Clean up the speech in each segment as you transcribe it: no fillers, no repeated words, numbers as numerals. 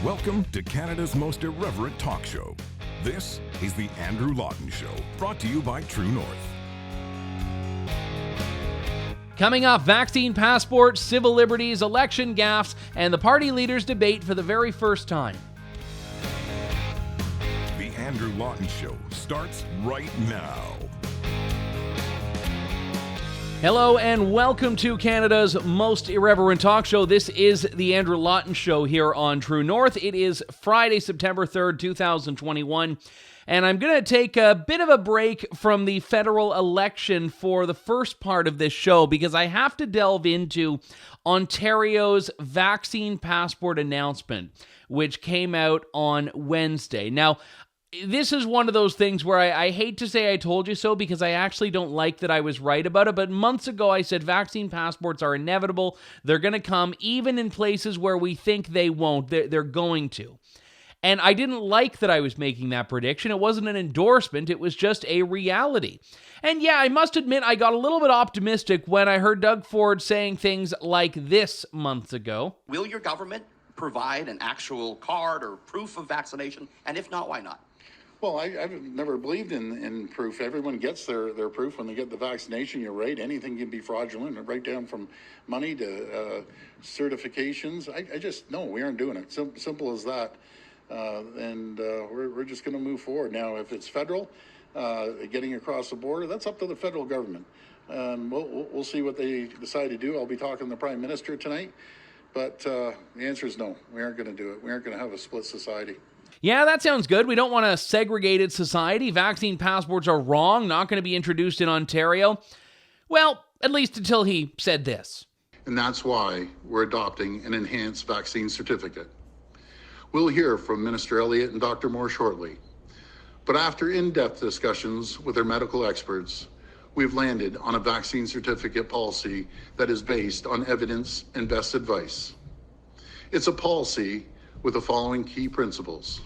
Welcome to Canada's most irreverent talk show. This is the Andrew Lawton Show, brought to you by True North. Coming up, vaccine passports, civil liberties, election gaffes, and the party leaders debate for the very first time. The Andrew Lawton Show starts right now. Hello and welcome to Canada's most irreverent talk show. This is the Andrew Lawton Show here on True North. It is Friday, September 3rd, 2021, and I'm going to take a bit of a break from the federal election for the first part of this show because I have to delve into Ontario's vaccine passport announcement, which came out on Wednesday. Now, this is one of those things where I hate to say I told you so because I actually don't like that I was right about it, but months ago I said vaccine passports are inevitable. They're going to come even in places where we think they won't. They're going to. And I didn't like that I was making that prediction. It wasn't an endorsement. It was just a reality. And yeah, I must admit I got a little bit optimistic when I heard Doug Ford saying things like this months ago. Will your government provide an actual card or proof of vaccination? And if not, why not? Well, I've never believed in proof. Everyone gets their proof when they get the vaccination. You're right. Anything can be fraudulent, right down from money to certifications. I just, no, we aren't doing it. Simple as that. We're just going to move forward. Now, if it's federal, getting across the border, that's up to the federal government. We'll see what they decide to do. I'll be talking to the Prime Minister tonight. But the answer is no. We aren't going to do it. We aren't going to have a split society. Yeah, that sounds good. We don't want a segregated society. Vaccine passports are wrong, not going to be introduced in Ontario. Well, at least until he said this. And that's why we're adopting an enhanced vaccine certificate. We'll hear from Minister Elliott and Dr. Moore shortly. But after in-depth discussions with our medical experts, we've landed on a vaccine certificate policy that is based on evidence and best advice. It's a policy with the following key principles.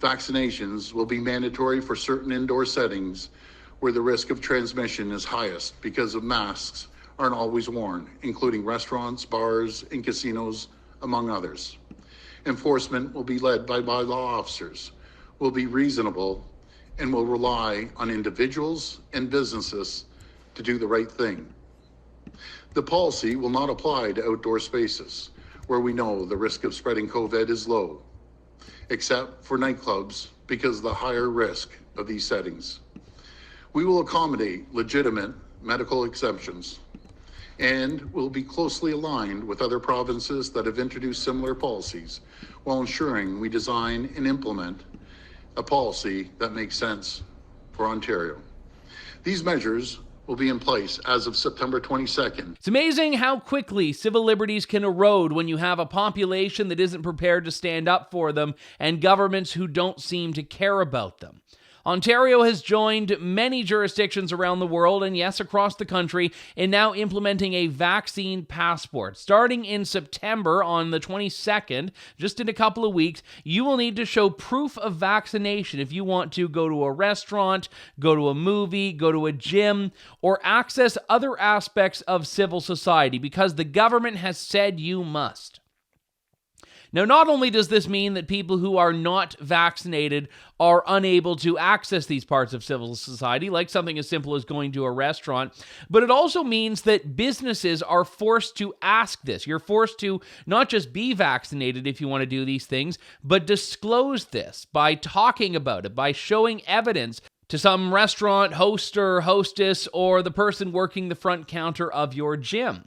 Vaccinations will be mandatory for certain indoor settings where the risk of transmission is highest because of masks aren't always worn, including restaurants, bars, and casinos, among others. Enforcement will be led by law officers, will be reasonable, and will rely on individuals and businesses to do the right thing. The policy will not apply to outdoor spaces where we know the risk of spreading COVID is low, except for nightclubs because of the higher risk of these settings. We will accommodate legitimate medical exemptions and will be closely aligned with other provinces that have introduced similar policies while ensuring we design and implement a policy that makes sense for Ontario. These measures will be in place as of September 22nd. It's amazing how quickly civil liberties can erode when you have a population that isn't prepared to stand up for them and governments who don't seem to care about them. Ontario has joined many jurisdictions around the world, and yes, across the country, in now implementing a vaccine passport. Starting in September on the 22nd, just in a couple of weeks, you will need to show proof of vaccination if you want to go to a restaurant, go to a movie, go to a gym, or access other aspects of civil society because the government has said you must. Now, not only does this mean that people who are not vaccinated are unable to access these parts of civil society, like something as simple as going to a restaurant, but it also means that businesses are forced to ask this. You're forced to not just be vaccinated if you want to do these things, but disclose this by talking about it, by showing evidence to some restaurant host or hostess or the person working the front counter of your gym.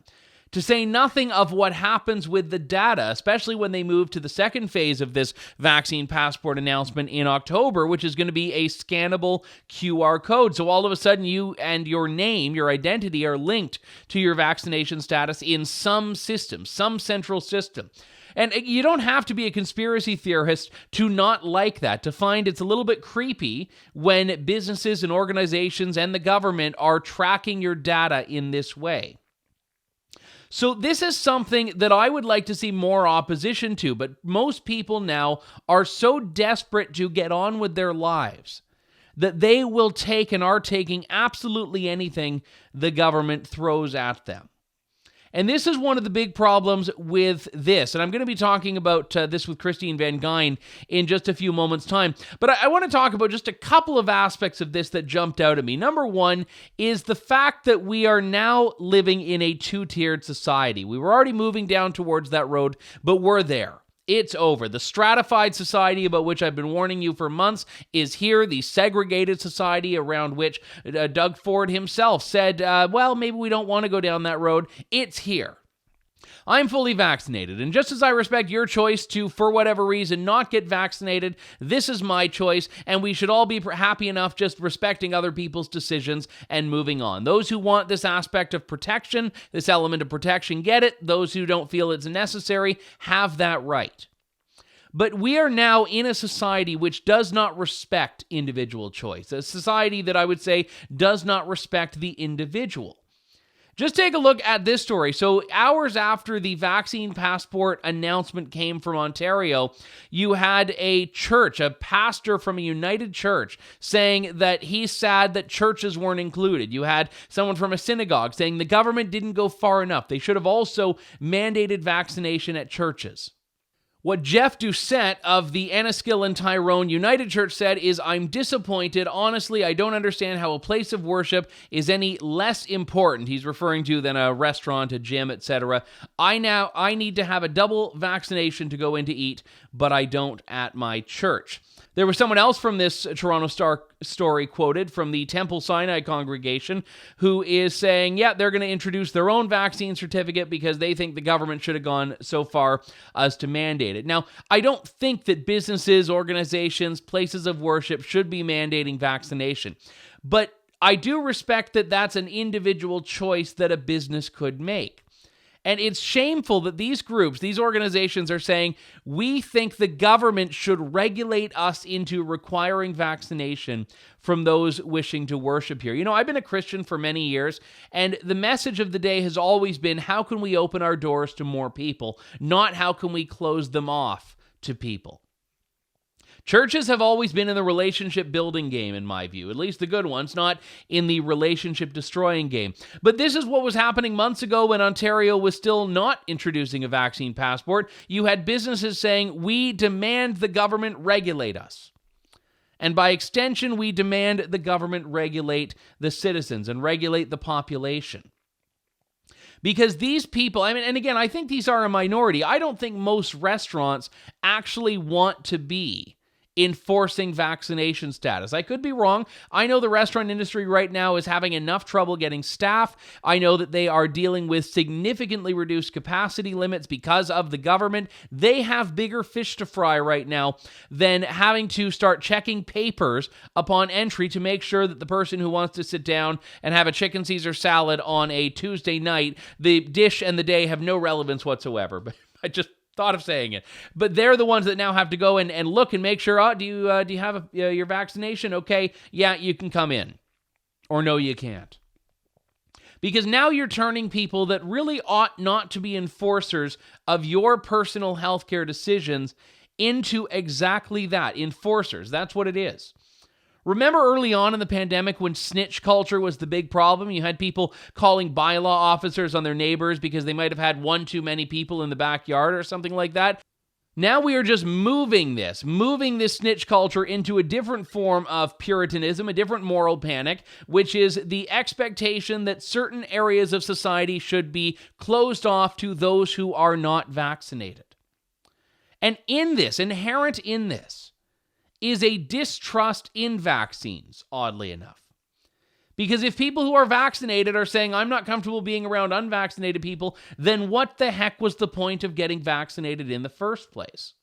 To say nothing of what happens with the data, especially when they move to the second phase of this vaccine passport announcement in October, which is going to be a scannable QR code. So all of a sudden you and your name, your identity are linked to your vaccination status in some system, some central system. And you don't have to be a conspiracy theorist to not like that, to find it's a little bit creepy when businesses and organizations and the government are tracking your data in this way. So this is something that I would like to see more opposition to, but most people now are so desperate to get on with their lives that they will take and are taking absolutely anything the government throws at them. And this is one of the big problems with this. And I'm going to be talking about this with Christine Van Geyn in just a few moments' time. But I want to talk about just a couple of aspects of this that jumped out at me. Number one is the fact that we are now living in a two-tiered society. We were already moving down towards that road, but we're there. It's over. The stratified society about which I've been warning you for months is here. The segregated society around which Doug Ford himself said, well, maybe we don't want to go down that road. It's here. I'm fully vaccinated, and just as I respect your choice to, for whatever reason, not get vaccinated, this is my choice, and we should all be happy enough just respecting other people's decisions and moving on. Those who want this aspect of protection, this element of protection, get it. Those who don't feel it's necessary have that right. But we are now in a society which does not respect individual choice, a society that I would say does not respect the individual. Just take a look at this story. So hours after the vaccine passport announcement came from Ontario, you had a church, a pastor from a United Church, saying that he's sad that churches weren't included. You had someone from a synagogue saying the government didn't go far enough. They should have also mandated vaccination at churches. What Jeff Doucette of the Enniskillen and Tyrone United Church said is, I'm disappointed. Honestly, I don't understand how a place of worship is any less important. He's referring to than a restaurant, a gym, etc. I need to have a double vaccination to go in to eat, but I don't at my church. There was someone else from this Toronto Star story quoted from the Temple Sinai congregation who is saying, yeah, they're going to introduce their own vaccine certificate because they think the government should have gone so far as to mandate it. Now, I don't think that businesses, organizations, places of worship should be mandating vaccination, but I do respect that that's an individual choice that a business could make. And it's shameful that these groups, these organizations are saying, we think the government should regulate us into requiring vaccination from those wishing to worship here. You know, I've been a Christian for many years, and the message of the day has always been, how can we open our doors to more people, not how can we close them off to people. Churches have always been in the relationship building game, in my view, at least the good ones, not in the relationship destroying game. But this is what was happening months ago when Ontario was still not introducing a vaccine passport. You had businesses saying, we demand the government regulate us. And by extension, we demand the government regulate the citizens and regulate the population. Because these people, I mean, and again, I think these are a minority. I don't think most restaurants actually want to be enforcing vaccination status. I could be wrong. I know the restaurant industry right now is having enough trouble getting staff. I know that they are dealing with significantly reduced capacity limits because of the government. They have bigger fish to fry right now than having to start checking papers upon entry to make sure that the person who wants to sit down and have a chicken Caesar salad on a Tuesday night, the dish and the day have no relevance whatsoever. But I just thought of saying it, but they're the ones that now have to go and look and make sure, do you have your vaccination? Okay, yeah, you can come in. Or no, you can't. Because now you're turning people that really ought not to be enforcers of your personal healthcare decisions into exactly that, enforcers. That's what it is. Remember early on in the pandemic when snitch culture was the big problem? You had people calling bylaw officers on their neighbors because they might have had one too many people in the backyard or something like that. Now we are just moving this snitch culture into a different form of puritanism, a different moral panic, which is the expectation that certain areas of society should be closed off to those who are not vaccinated. And in this, inherent in this, is a distrust in vaccines, oddly enough. Because if people who are vaccinated are saying, I'm not comfortable being around unvaccinated people, then what the heck was the point of getting vaccinated in the first place?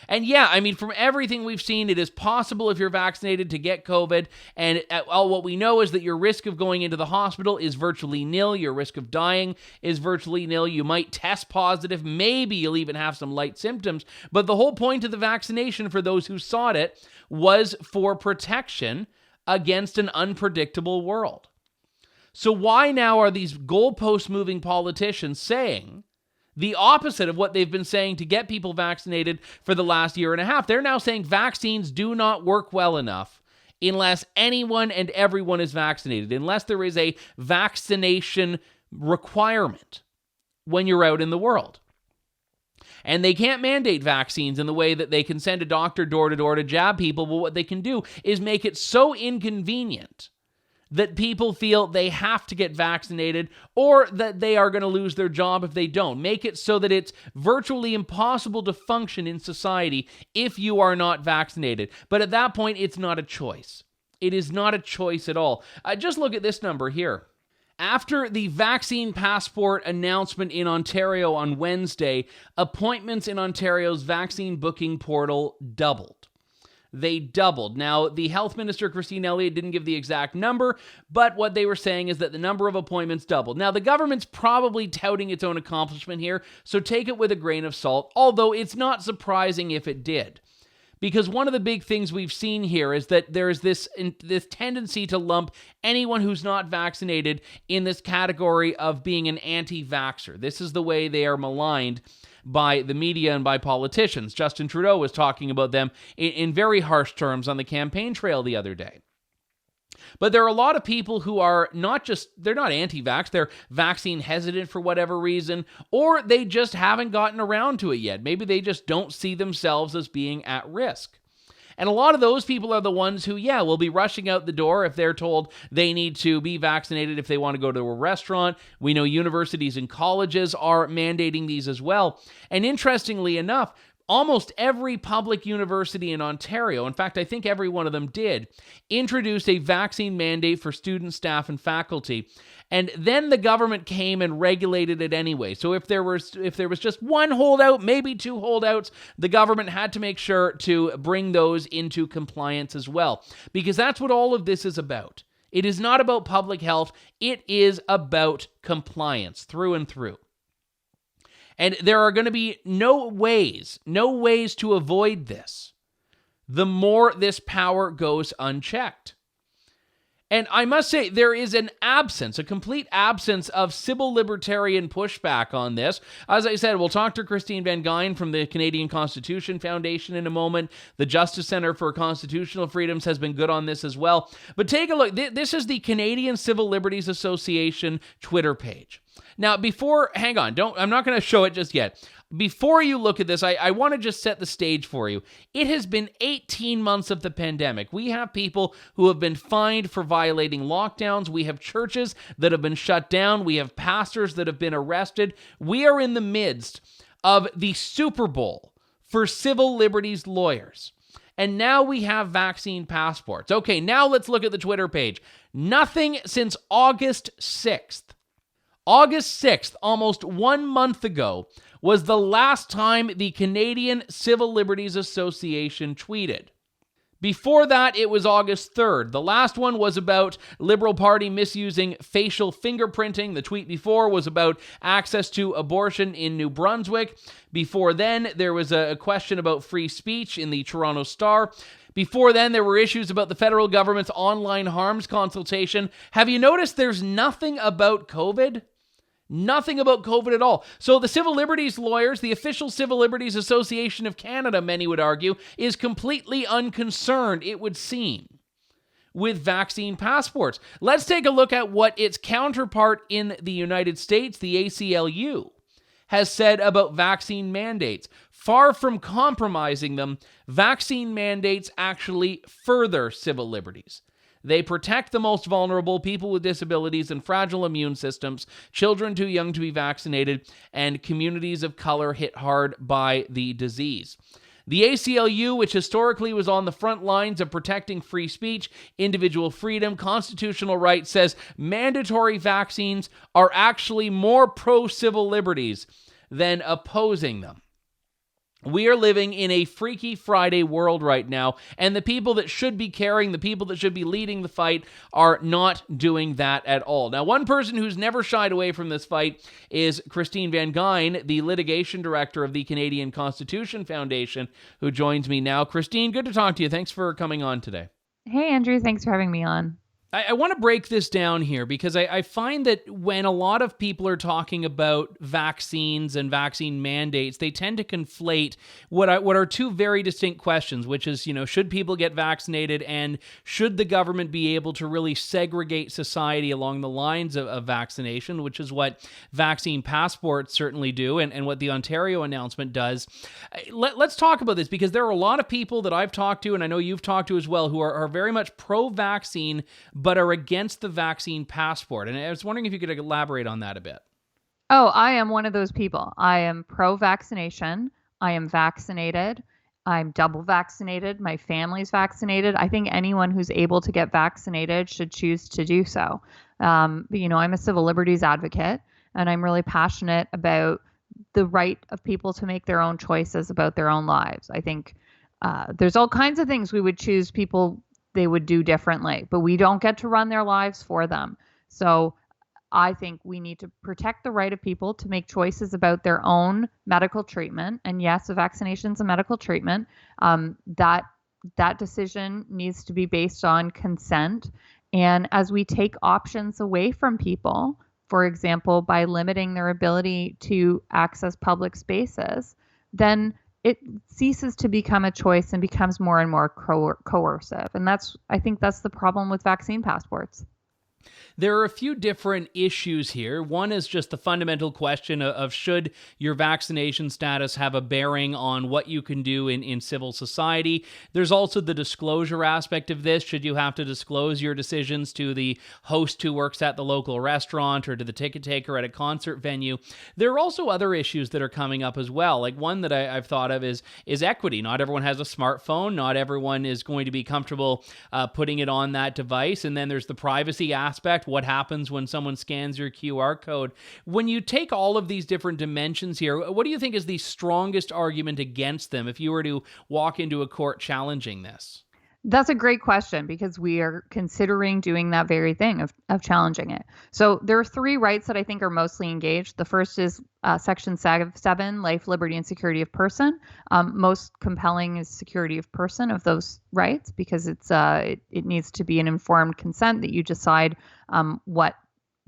And yeah, I mean, from everything we've seen, it is possible if you're vaccinated to get COVID. And what we know is that your risk of going into the hospital is virtually nil. Your risk of dying is virtually nil. You might test positive. Maybe you'll even have some light symptoms. But the whole point of the vaccination for those who sought it was for protection against an unpredictable world. So why now are these goalpost-moving politicians saying the opposite of what they've been saying to get people vaccinated for the last year and a half? They're now saying vaccines do not work well enough unless anyone and everyone is vaccinated, unless there is a vaccination requirement when you're out in the world. And they can't mandate vaccines in the way that they can send a doctor door to door to jab people, but what they can do is make it so inconvenient that people feel they have to get vaccinated or that they are going to lose their job if they don't. Make it so that it's virtually impossible to function in society if you are not vaccinated. But at that point, it's not a choice. It is not a choice at all. Just look at this number here. After the vaccine passport announcement in Ontario on Wednesday, appointments in Ontario's vaccine booking portal doubled. They doubled. Now, the health minister, Christine Elliott, didn't give the exact number, but what they were saying is that the number of appointments doubled. Now, the government's probably touting its own accomplishment here, so take it with a grain of salt, although it's not surprising if it did. Because one of the big things we've seen here is that there is this tendency to lump anyone who's not vaccinated in this category of being an anti-vaxxer. This is the way they are maligned by the media and by politicians. Justin Trudeau was talking about them in very harsh terms on the campaign trail the other day. But there are a lot of people who are they're not anti-vax, they're vaccine hesitant for whatever reason, or they just haven't gotten around to it yet. Maybe they just don't see themselves as being at risk. And a lot of those people are the ones who, will be rushing out the door if they're told they need to be vaccinated if they want to go to a restaurant. We know universities and colleges are mandating these as well. And interestingly enough, almost every public university in Ontario, in fact, I think every one of them did, introduced a vaccine mandate for students, staff, and faculty. And then the government came and regulated it anyway. So if there was just one holdout, maybe two holdouts, the government had to make sure to bring those into compliance as well. Because that's what all of this is about. It is not about public health. It is about compliance through and through. And there are going to be no ways to avoid this, the more this power goes unchecked. And I must say, there is a complete absence of civil libertarian pushback on this. As I said, we'll talk to Christine Van Geyn from the Canadian Constitution Foundation in a moment. The Justice Centre for Constitutional Freedoms has been good on this as well. But take a look. This is the Canadian Civil Liberties Association Twitter page. Now, I'm not going to show it just yet. Before you look at this, I want to just set the stage for you. It has been 18 months of the pandemic. We have people who have been fined for violating lockdowns. We have churches that have been shut down. We have pastors that have been arrested. We are in the midst of the Super Bowl for civil liberties lawyers. And now we have vaccine passports. Okay, now let's look at the Twitter page. Nothing since August 6th. August 6th, almost 1 month ago, was the last time the Canadian Civil Liberties Association tweeted. Before that, it was August 3rd. The last one was about Liberal Party misusing facial fingerprinting. The tweet before was about access to abortion in New Brunswick. Before then, there was a question about free speech in the Toronto Star. Before then, there were issues about the federal government's online harms consultation. Have you noticed there's nothing about COVID? Nothing about COVID at all. So the civil liberties lawyers, the official Civil Liberties Association of Canada, many would argue, is completely unconcerned, it would seem, with vaccine passports. Let's take a look at what its counterpart in the United States, the ACLU, has said about vaccine mandates. Far from compromising them, vaccine mandates actually further civil liberties. They protect the most vulnerable, people with disabilities and fragile immune systems, children too young to be vaccinated, and communities of color hit hard by the disease. The ACLU, which historically was on the front lines of protecting free speech, individual freedom, constitutional rights, says mandatory vaccines are actually more pro-civil liberties than opposing them. We are living in a Freaky Friday world right now, and the people that should be caring, the people that should be leading the fight, are not doing that at all. Now, one person who's never shied away from this fight is Christine Van Geyn, the litigation director of the Canadian Constitution Foundation, who joins me now. Christine, good to talk to you. Thanks for coming on today. Hey, Andrew. Thanks for having me on. I want to break this down here because I find that when a lot of people are talking about vaccines and vaccine mandates, they tend to conflate what are two very distinct questions, which is, should people get vaccinated and should the government be able to really segregate society along the lines of vaccination, which is what vaccine passports certainly do and what the Ontario announcement does. Let's talk about this because there are a lot of people that I've talked to, and I know you've talked to as well, who are very much pro-vaccine, but are against the vaccine passport. And I was wondering if you could elaborate on that a bit. Oh, I am one of those people. I am pro-vaccination. I am vaccinated. I'm double vaccinated. My family's vaccinated. I think anyone who's able to get vaccinated should choose to do so. I'm a civil liberties advocate, and I'm really passionate about the right of people to make their own choices about their own lives. I think there's all kinds of things we would choose people they would do differently, but we don't get to run their lives for them. So I think we need to protect the right of people to make choices about their own medical treatment. And yes, a vaccination is a medical treatment. That decision needs to be based on consent. And as we take options away from people, for example, by limiting their ability to access public spaces, then it ceases to become a choice and becomes more and more coercive. And I think that's the problem with vaccine passports. There are a few different issues here. One is just the fundamental question of should your vaccination status have a bearing on what you can do in civil society. There's also the disclosure aspect of this. Should you have to disclose your decisions to the host who works at the local restaurant or to the ticket taker at a concert venue? There are also other issues that are coming up as well. Like one that I've thought of is equity. Not everyone has a smartphone. Not everyone is going to be comfortable putting it on that device. And then there's the privacy aspect. What happens when someone scans your QR code? When you take all of these different dimensions here, what do you think is the strongest argument against them if you were to walk into a court challenging this? That's a great question because we are considering doing that very thing of challenging it. So there are three rights that I think are mostly engaged. The first is Section 7, life, liberty, and security of person. Most compelling is security of person of those rights because it needs to be an informed consent that you decide what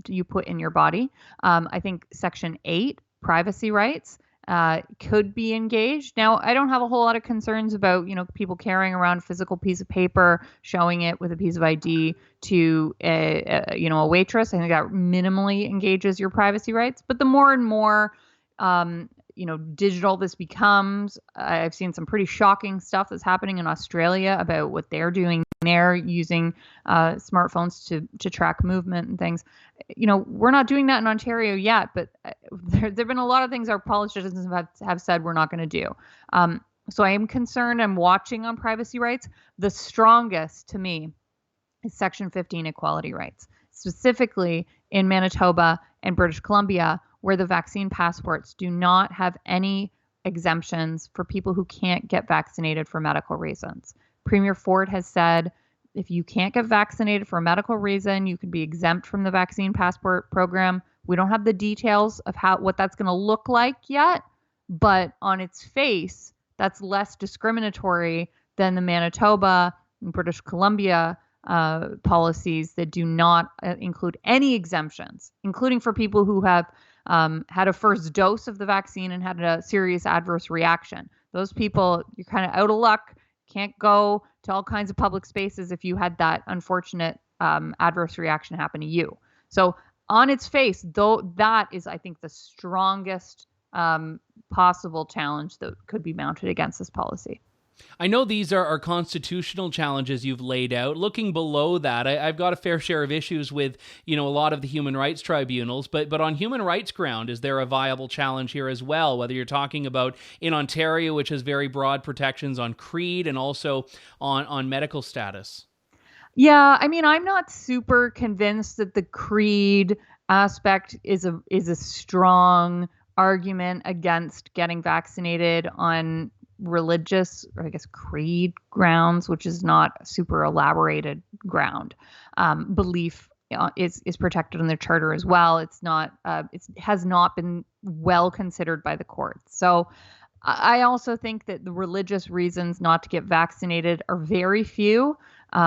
you put in your body. I think Section 8, privacy rights, could be engaged. Now, I don't have a whole lot of concerns about, people carrying around a physical piece of paper, showing it with a piece of ID to a waitress. I think that minimally engages your privacy rights. But the more and more, digital this becomes, I've seen some pretty shocking stuff that's happening in Australia about what they're doing. They're using smartphones to track movement and things. We're not doing that in Ontario yet, but there've been a lot of things our politicians have said we're not going to do. So I am concerned. I'm watching on privacy rights. The strongest to me is Section 15 equality rights, specifically in Manitoba and British Columbia, where the vaccine passports do not have any exemptions for people who can't get vaccinated for medical reasons. Premier Ford has said, if you can't get vaccinated for a medical reason, you can be exempt from the vaccine passport program. We don't have the details of what that's going to look like yet, but on its face, that's less discriminatory than the Manitoba and British Columbia policies that do not include any exemptions, including for people who have had a first dose of the vaccine and had a serious adverse reaction. Those people, you're kind of out of luck. Can't go to all kinds of public spaces if you had that unfortunate adverse reaction happen to you. So on its face, though, that is, I think, the strongest possible challenge that could be mounted against this policy. I know these are constitutional challenges you've laid out. Looking below that, I've got a fair share of issues with, a lot of the human rights tribunals, but on human rights ground, is there a viable challenge here as well? Whether you're talking about in Ontario, which has very broad protections on creed and also on medical status. Yeah, I mean, I'm not super convinced that the creed aspect is a strong argument against getting vaccinated on religious, or I guess creed grounds, which is not a super elaborated ground. Belief is protected in the charter as well. It's not. It has not been well considered by the courts. So I also think that the religious reasons not to get vaccinated are very few. You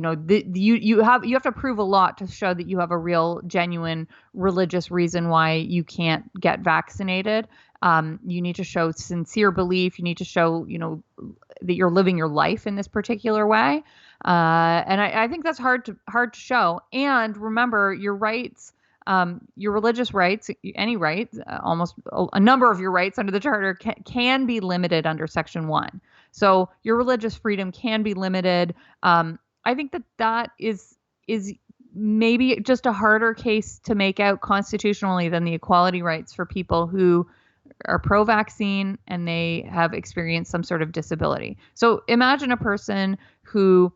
have to prove a lot to show that you have a real, genuine religious reason why you can't get vaccinated. You need to show sincere belief. You need to show, that you're living your life in this particular way. And I think that's hard to show. And remember, your rights, your religious rights, any rights, almost a number of your rights under the Charter can be limited under Section 1. So your religious freedom can be limited. I think that is maybe just a harder case to make out constitutionally than the equality rights for people who are pro-vaccine and they have experienced some sort of disability. So imagine a person who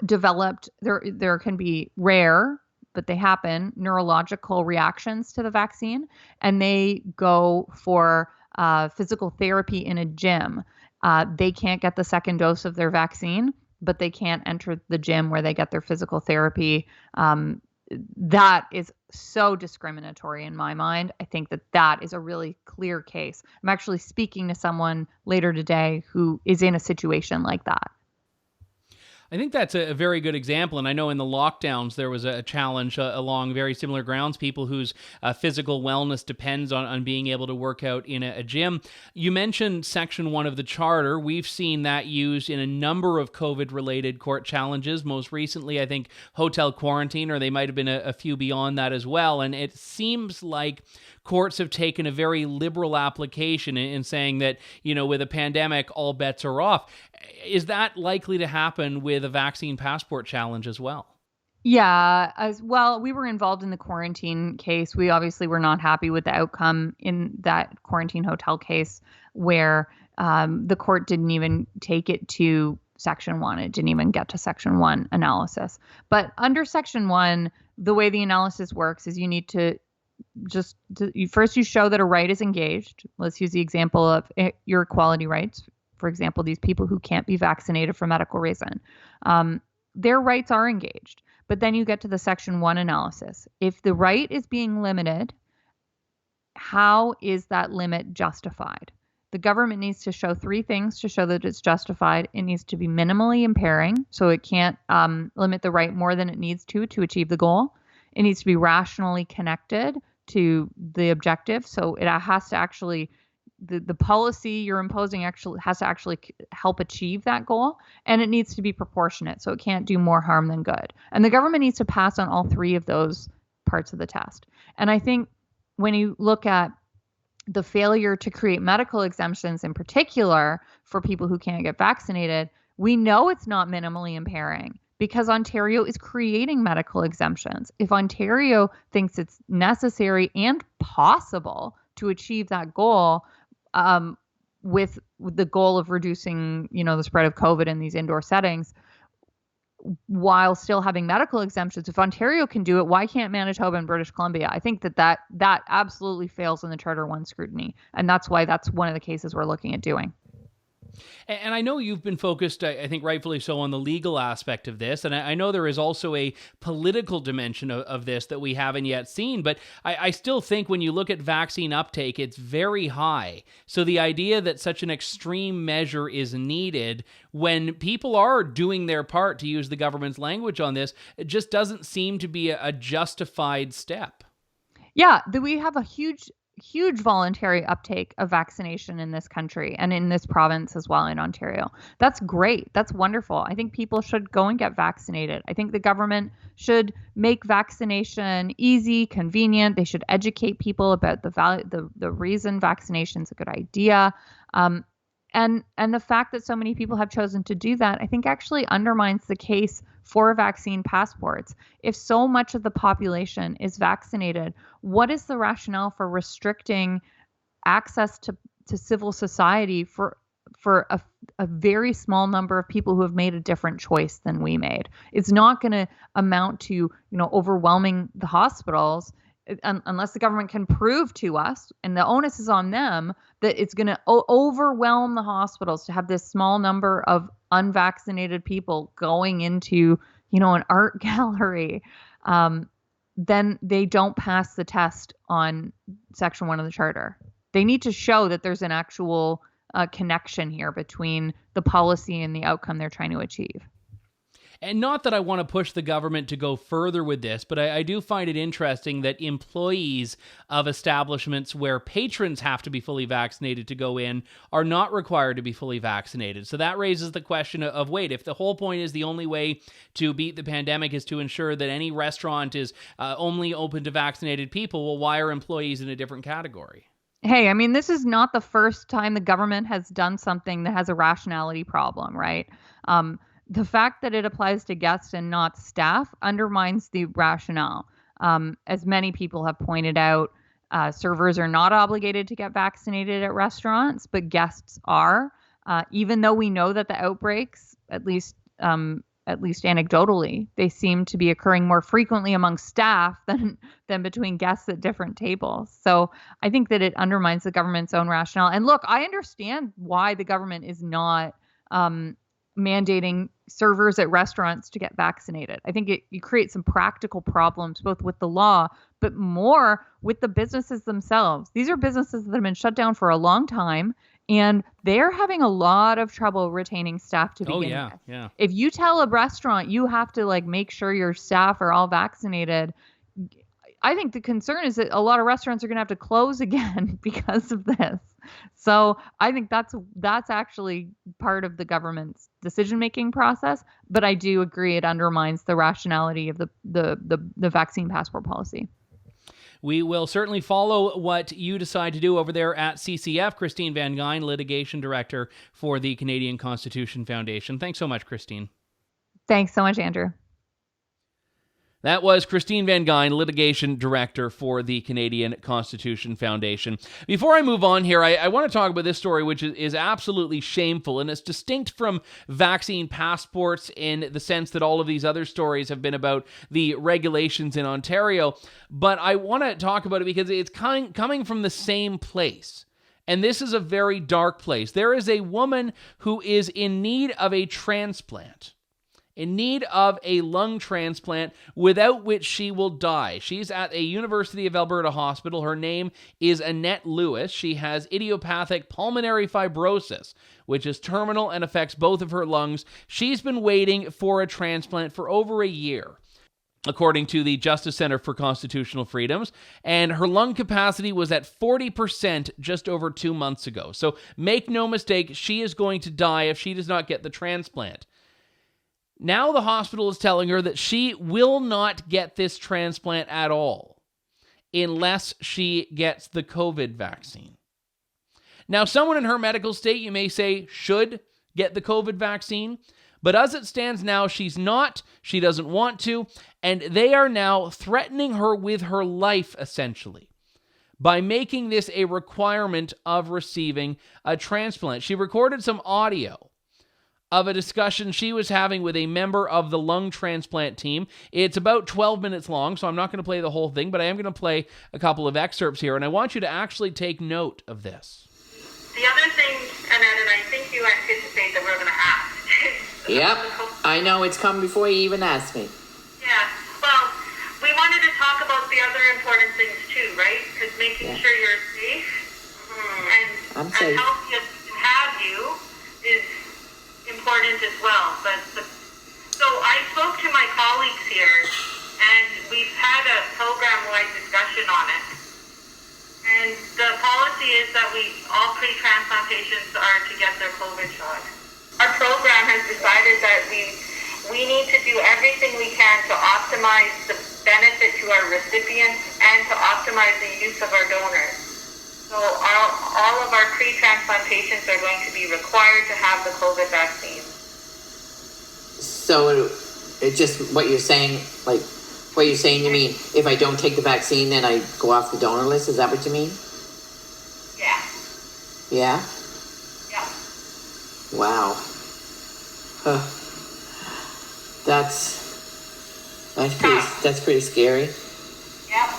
developed, there can be rare, but they happen, neurological reactions to the vaccine, and they go for physical therapy in a gym. They can't get the second dose of their vaccine, but they can't enter the gym where they get their physical therapy. That is so discriminatory in my mind. I think that is a really clear case. I'm actually speaking to someone later today who is in a situation like that. I think that's a very good example. And I know in the lockdowns, there was a challenge along very similar grounds, people whose physical wellness depends on being able to work out in a gym. You mentioned Section 1 of the Charter. We've seen that used in a number of COVID-related court challenges. Most recently, I think, hotel quarantine, or they might have been a few beyond that as well. And it seems like courts have taken a very liberal application in saying that, with a pandemic, all bets are off. Is that likely to happen with a vaccine passport challenge as well? Yeah, as well. We were involved in the quarantine case. We obviously were not happy with the outcome in that quarantine hotel case where the court didn't even take it to Section 1. It didn't even get to Section 1 analysis. But under Section 1, the way the analysis works is you need to first you show that a right is engaged. Let's use the example of your equality rights. For example, these people who can't be vaccinated for medical reason, their rights are engaged. But then you get to the Section 1 analysis. If the right is being limited, how is that limit justified? The government needs to show three things to show that it's justified. It needs to be minimally impairing, so it can't limit the right more than it needs to achieve the goal. It needs to be rationally connected to the objective, so it has to actually, the policy you're imposing has to actually help achieve that goal, and it needs to be proportionate, so it can't do more harm than good. And the government needs to pass on all three of those parts of the test. And I think when you look at the failure to create medical exemptions in particular for people who can't get vaccinated, we know it's not minimally impairing because Ontario is creating medical exemptions. If Ontario thinks it's necessary and possible to achieve that goal, with the goal of reducing, the spread of COVID in these indoor settings, while still having medical exemptions, if Ontario can do it, why can't Manitoba and British Columbia? I think that absolutely fails in the Charter 1 scrutiny, and that's why that's one of the cases we're looking at doing. And I know you've been focused, I think rightfully so, on the legal aspect of this. And I know there is also a political dimension of this that we haven't yet seen. But I still think when you look at vaccine uptake, it's very high. So the idea that such an extreme measure is needed when people are doing their part, to use the government's language on this, it just doesn't seem to be a justified step. Yeah, we have a huge voluntary uptake of vaccination in this country and in this province as well, in Ontario. That's great. That's wonderful. I think people should go and get vaccinated. I think the government should make vaccination easy, convenient. They should educate people about the reason vaccination is a good idea. And the fact that so many people have chosen to do that, I think actually undermines the case for vaccine passports. If so much of the population is vaccinated, what is the rationale for restricting access to civil society for a very small number of people who have made a different choice than we made? It's not going to amount to, overwhelming the hospitals unless the government can prove to us, and the onus is on them, that it's going to overwhelm the hospitals to have this small number of unvaccinated people going into, an art gallery. Then they don't pass the test on Section 1 of the Charter. they need to show that there's an actual connection here between the policy and the outcome they're trying to achieve. And not that I want to push the government to go further with this, but I do find it interesting that employees of establishments where patrons have to be fully vaccinated to go in are not required to be fully vaccinated. So that raises the question of, wait, if the whole point is the only way to beat the pandemic is to ensure that any restaurant is only open to vaccinated people, well, why are employees in a different category? Hey, I mean, this is not the first time the government has done something that has a rationality problem, right? The fact that it applies to guests and not staff undermines the rationale. As many people have pointed out, servers are not obligated to get vaccinated at restaurants, but guests are. Even though we know that the outbreaks, at least anecdotally, they seem to be occurring more frequently among staff than between guests at different tables. So I think that it undermines the government's own rationale. And look, I understand why the government is not mandating servers at restaurants to get vaccinated. I think it creates some practical problems, both with the law, but more with the businesses themselves. These are businesses that have been shut down for a long time, and they're having a lot of trouble retaining staff to begin with. Yeah. If you tell a restaurant you have to make sure your staff are all vaccinated, I think the concern is that a lot of restaurants are going to have to close again because of this. So I think that's actually part of the government's decision-making process. But I do agree it undermines the rationality of the vaccine passport policy. We will certainly follow what you decide to do over there at CCF. Christine Van Geyn, Litigation Director for the Canadian Constitution Foundation. Thanks so much, Christine. Thanks so much, Andrew. That was Christine Van Geyn, Litigation Director for the Canadian Constitution Foundation. Before I move on here, I want to talk about this story, which is absolutely shameful, and it's distinct from vaccine passports in the sense that all of these other stories have been about the regulations in Ontario. But I want to talk about it because it's coming from the same place. And this is a very dark place. There is a woman who is in need of a transplant. In need of a lung transplant, without which she will die. She's at a University of Alberta hospital. Her name is Annette Lewis. She has idiopathic pulmonary fibrosis, which is terminal and affects both of her lungs. She's been waiting for a transplant for over a year, according to the Justice Center for Constitutional Freedoms, and her lung capacity was at 40% just over 2 months ago. So make no mistake, she is going to die if she does not get the transplant. Now the hospital is telling her that she will not get this transplant at all unless she gets the COVID vaccine. Now, someone in her medical state, you may say, should get the COVID vaccine, but as it stands now, she's not, she doesn't want to, and they are now threatening her with her life, essentially, by making this a requirement of receiving a transplant. She recorded some audio of a discussion she was having with a member of the lung transplant team. It's about 12 minutes long, so I'm not going to play the whole thing, but I am going to play a couple of excerpts here, and I want you to actually take note of this. The other thing, Annette, and I think you anticipate that we're going to ask. Yep, I know it's come before you even asked me. Yeah, well, we wanted to talk about the other important things too, right? Because making sure you're safe and I'm safe. as healthy as we can have you is important as well. So I spoke to my colleagues here, and we've had a program-wide discussion on it. And the policy is that all pre-transplant patients are to get their COVID shot. Our program has decided that we need to do everything we can to optimize the benefit to our recipients and to optimize the use of our donors. So all of our pre-transplant patients are going to be required to have the COVID vaccine. So it's just what you're saying, you mean if I don't take the vaccine, then I go off the donor list? Is that what you mean? Yeah. Yeah? Yeah. Wow. That's pretty scary. Yeah.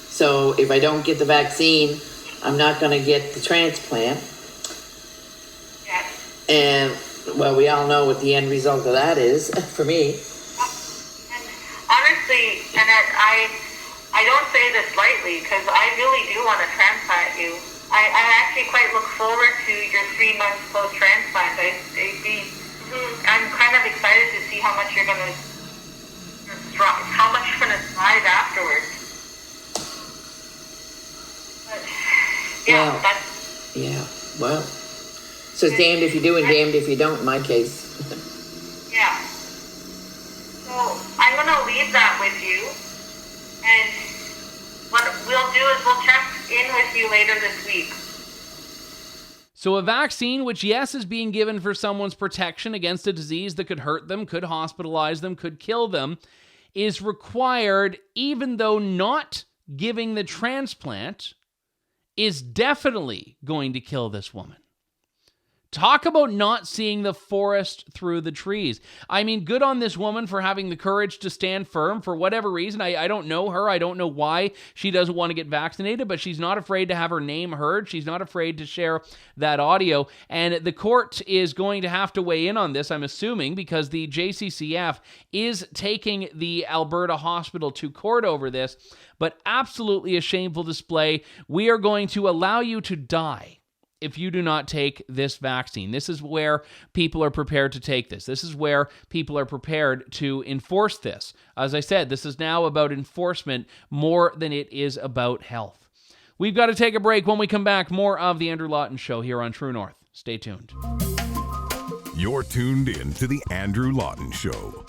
So if I don't get the vaccine, I'm not going to get the transplant. Yes. And, well, we all know what the end result of that is for me. And honestly, Annette, I don't say this lightly because I really do want to transplant you. I actually quite look forward to your 3 months post-transplant. I'm kind of excited to see how much you're going to thrive afterwards. But, well, so it's damned if you do and damned if you don't in my case. Yeah. So I'm going to leave that with you, and what we'll do is we'll check in with you later this week. So a vaccine, which yes is being given for someone's protection against a disease that could hurt them, could hospitalize them, could kill them, is required even though not giving the transplant is definitely going to kill this woman. Talk about not seeing the forest through the trees. I mean, good on this woman for having the courage to stand firm for whatever reason. I don't know her. I don't know why she doesn't want to get vaccinated, but she's not afraid to have her name heard. She's not afraid to share that audio. And the court is going to have to weigh in on this, I'm assuming, because the JCCF is taking the Alberta hospital to court over this. But absolutely a shameful display. We are going to allow you to die if you do not take this vaccine. This is where people are prepared to take this. This is where people are prepared to enforce this. As I said, this is now about enforcement more than it is about health. We've got to take a break. When we come back, more of The Andrew Lawton Show here on True North. Stay tuned. You're tuned in to The Andrew Lawton Show.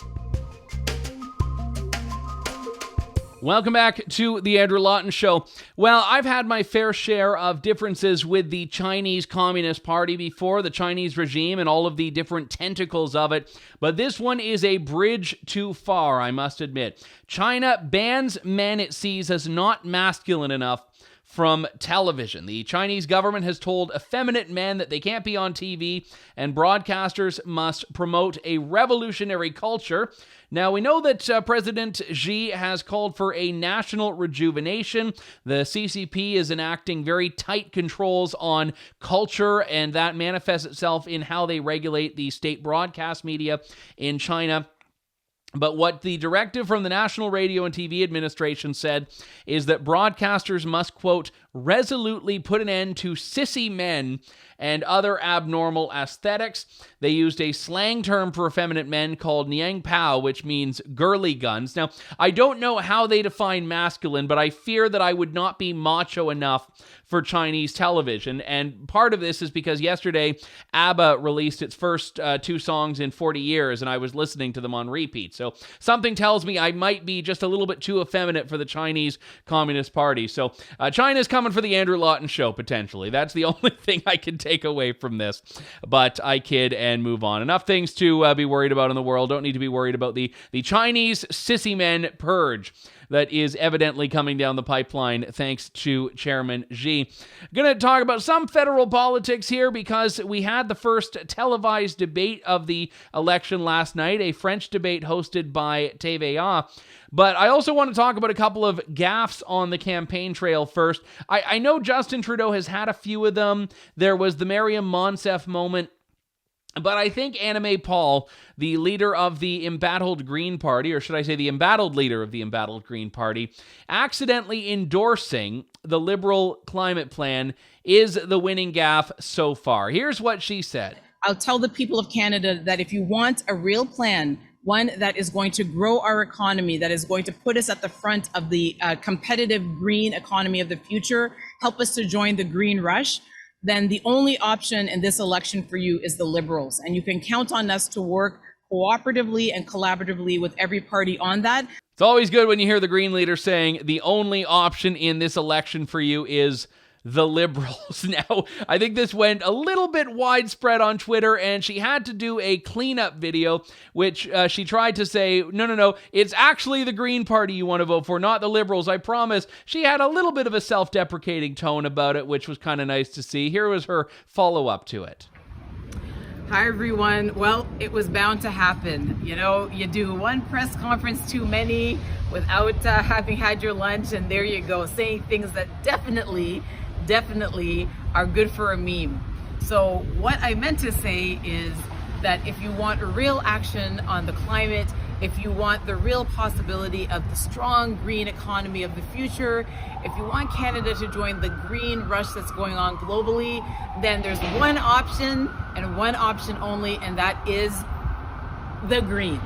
Welcome back to The Andrew Lawton Show. Well, I've had my fair share of differences with the Chinese Communist Party before, the Chinese regime and all of the different tentacles of it, but this one is a bridge too far, I must admit. China bans men it sees as not masculine enough from television. The Chinese government has told effeminate men that they can't be on TV, and broadcasters must promote a revolutionary culture. Now, we know that President Xi has called for a national rejuvenation. The CCP is enacting very tight controls on culture, and that manifests itself in how they regulate the state broadcast media in China. But what the directive from the National Radio and TV Administration said is that broadcasters must, quote, resolutely put an end to sissy men and other abnormal aesthetics. They used a slang term for effeminate men called Niang Pao, which means girly guns. Now, I don't know how they define masculine, but I fear that I would not be macho enough for Chinese television. And part of this is because yesterday, ABBA released its first 2 songs in 40 years, and I was listening to them on repeat. So something tells me I might be just a little bit too effeminate for the Chinese Communist Party. So China's coming for the Andrew Lawton Show, potentially. That's the only thing I can take away from this. But I kid and move on. Enough things to be worried about in the world. Don't need to be worried about the Chinese sissy men purge that is evidently coming down the pipeline thanks to Chairman Xi. Going to talk about some federal politics here because we had the first televised debate of the election last night, a French debate hosted by TVA. But I also want to talk about a couple of gaffes on the campaign trail first. I know Justin Trudeau has had a few of them. There was the Maryam Monsef moment. But I think Anna May Paul, the leader of the embattled Green Party, or should I say the embattled leader of the embattled Green Party, accidentally endorsing the Liberal climate plan is the winning gaffe so far. Here's what she said. I'll tell the people of Canada that if you want a real plan, one that is going to grow our economy, that is going to put us at the front of the competitive green economy of the future, help us to join the green rush, then the only option in this election for you is the Liberals. And you can count on us to work cooperatively and collaboratively with every party on that. It's always good when you hear the Green leader saying the only option in this election for you is the Liberals. Now, I think this went a little bit widespread on Twitter, and she had to do a cleanup video, which she tried to say, no, it's actually the Green Party you want to vote for, not the Liberals, I promise. She had a little bit of a self-deprecating tone about it, which was kind of nice to see. Here was her follow-up to it. Hi, everyone. Well, it was bound to happen. You know, you do one press conference too many without having had your lunch, and there you go, saying things that definitely are good for a meme. So what I meant to say is that if you want real action on the climate, if you want the real possibility of the strong green economy of the future, if you want Canada to join the green rush that's going on globally, then there's one option and one option only, and that is the Greens.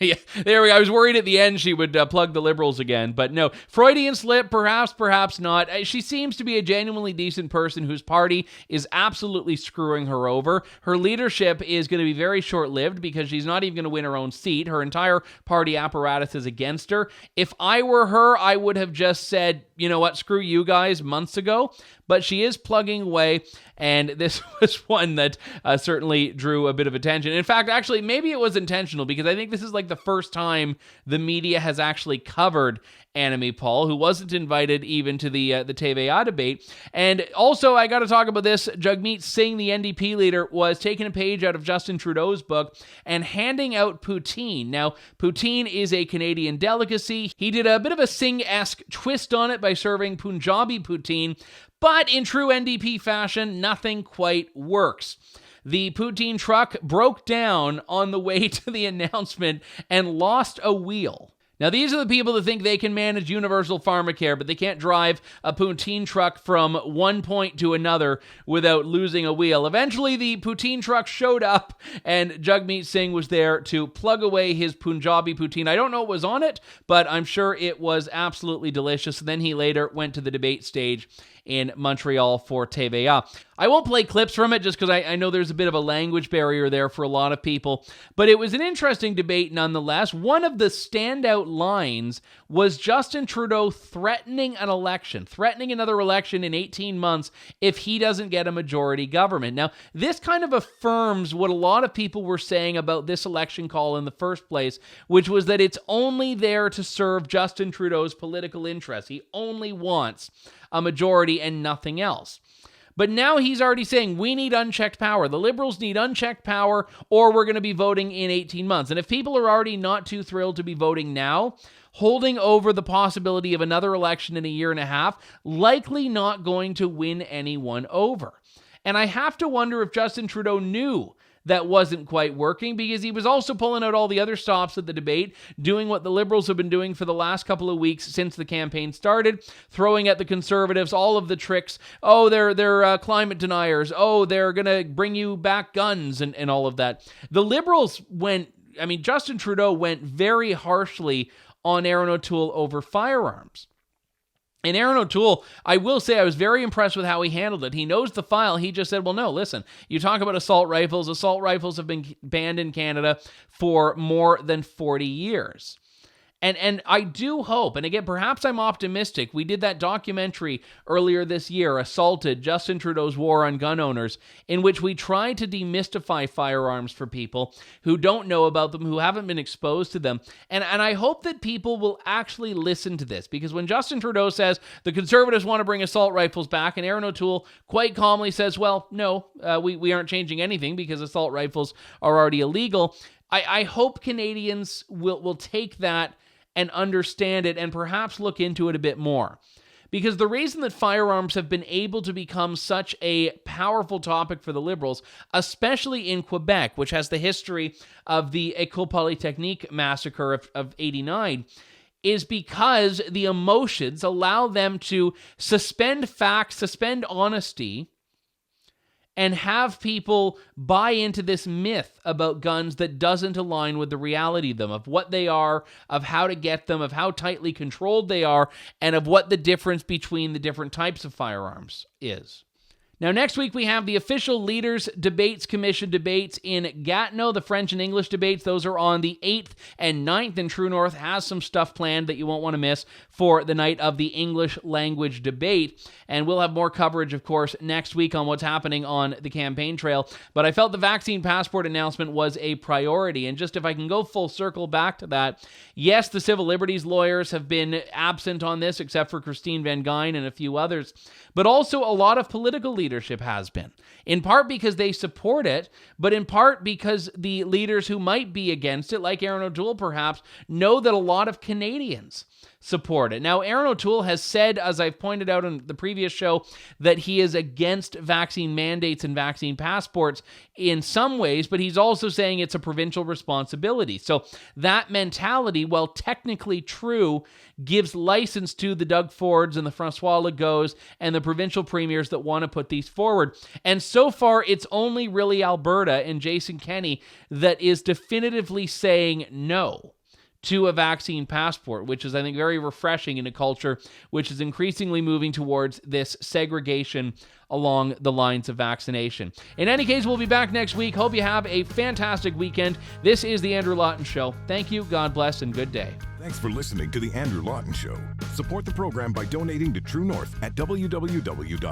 Yeah, there we go. I was worried at the end she would plug the Liberals again, but no. Freudian slip, perhaps not. She seems to be a genuinely decent person whose party is absolutely screwing her over. Her leadership is going to be very short-lived because she's not even going to win her own seat. Her entire party apparatus is against her. If I were her, I would have just said, you know what, screw you guys months ago. But she is plugging away, and this was one that certainly drew a bit of attention. In fact, actually, maybe it was intentional, because I think this is like the first time the media has actually covered Annamie Paul, who wasn't invited even to the TVA debate. And also, I got to talk about this. Jagmeet Singh, the NDP leader, was taking a page out of Justin Trudeau's book and handing out poutine. Now, poutine is a Canadian delicacy. He did a bit of a Singh-esque twist on it by serving Punjabi poutine, but in true NDP fashion, nothing quite works. The poutine truck broke down on the way to the announcement and lost a wheel. Now, these are the people that think they can manage universal pharmacare, but they can't drive a poutine truck from one point to another without losing a wheel. Eventually, the poutine truck showed up, and Jagmeet Singh was there to plug away his Punjabi poutine. I don't know what was on it, but I'm sure it was absolutely delicious. Then he later went to the debate stage in Montreal for TVA. I won't play clips from it just because I know there's a bit of a language barrier there for a lot of people, but it was an interesting debate nonetheless. One of the standout lines was Justin Trudeau threatening another election in 18 months if he doesn't get a majority government. Now, this kind of affirms what a lot of people were saying about this election call in the first place, which was that it's only there to serve Justin Trudeau's political interests. He only wants a majority and nothing else. But now he's already saying we need unchecked power. The Liberals need unchecked power, or we're going to be voting in 18 months. And if people are already not too thrilled to be voting now, holding over the possibility of another election in a year and a half, likely not going to win anyone over. And I have to wonder if Justin Trudeau knew that wasn't quite working, because he was also pulling out all the other stops at the debate, doing what the Liberals have been doing for the last couple of weeks since the campaign started, throwing at the Conservatives all of the tricks. Oh, they're climate deniers. Oh, they're going to bring you back guns and all of that. The Liberals Justin Trudeau went very harshly on Aaron O'Toole over firearms. And Aaron O'Toole, I will say I was very impressed with how he handled it. He knows the file. He just said, well, no, listen, you talk about assault rifles. Assault rifles have been banned in Canada for more than 40 years. And I do hope, and again, perhaps I'm optimistic. We did that documentary earlier this year, Assaulted, Justin Trudeau's War on Gun Owners, in which we tried to demystify firearms for people who don't know about them, who haven't been exposed to them. And I hope that people will actually listen to this, because when Justin Trudeau says the Conservatives want to bring assault rifles back, and Aaron O'Toole quite calmly says, well, no, we aren't changing anything because assault rifles are already illegal, I hope Canadians will take that and understand it and perhaps look into it a bit more. Because the reason that firearms have been able to become such a powerful topic for the Liberals, especially in Quebec, which has the history of the École Polytechnique massacre of 89, is because the emotions allow them to suspend facts, suspend honesty, and have people buy into this myth about guns that doesn't align with the reality of them, of what they are, of how to get them, of how tightly controlled they are, and of what the difference between the different types of firearms is. Now, next week, we have the official Leaders Debates Commission debates in Gatineau, the French and English debates. Those are on the 8th and 9th, and True North has some stuff planned that you won't want to miss for the night of the English language debate. And we'll have more coverage, of course, next week on what's happening on the campaign trail. But I felt the vaccine passport announcement was a priority. And just if I can go full circle back to that, yes, the civil liberties lawyers have been absent on this, except for Christine Van Geyn and a few others. But also a lot of political leadership has been, in part because they support it, but in part because the leaders who might be against it, like Aaron O'Toole perhaps, know that a lot of Canadians support it. Now, Aaron O'Toole has said, as I've pointed out in the previous show, that he is against vaccine mandates and vaccine passports in some ways, but he's also saying it's a provincial responsibility. So that mentality, while technically true, gives license to the Doug Fords and the Francois Legaults and the provincial premiers that want to put these forward. And so far, it's only really Alberta and Jason Kenney that is definitively saying no to a vaccine passport, which is, I think, very refreshing in a culture which is increasingly moving towards this segregation along the lines of vaccination. In any case, we'll be back next week. Hope you have a fantastic weekend. This is The Andrew Lawton Show. Thank you, God bless, and good day. Thanks for listening to The Andrew Lawton Show. Support the program by donating to True North at www.tnc.news.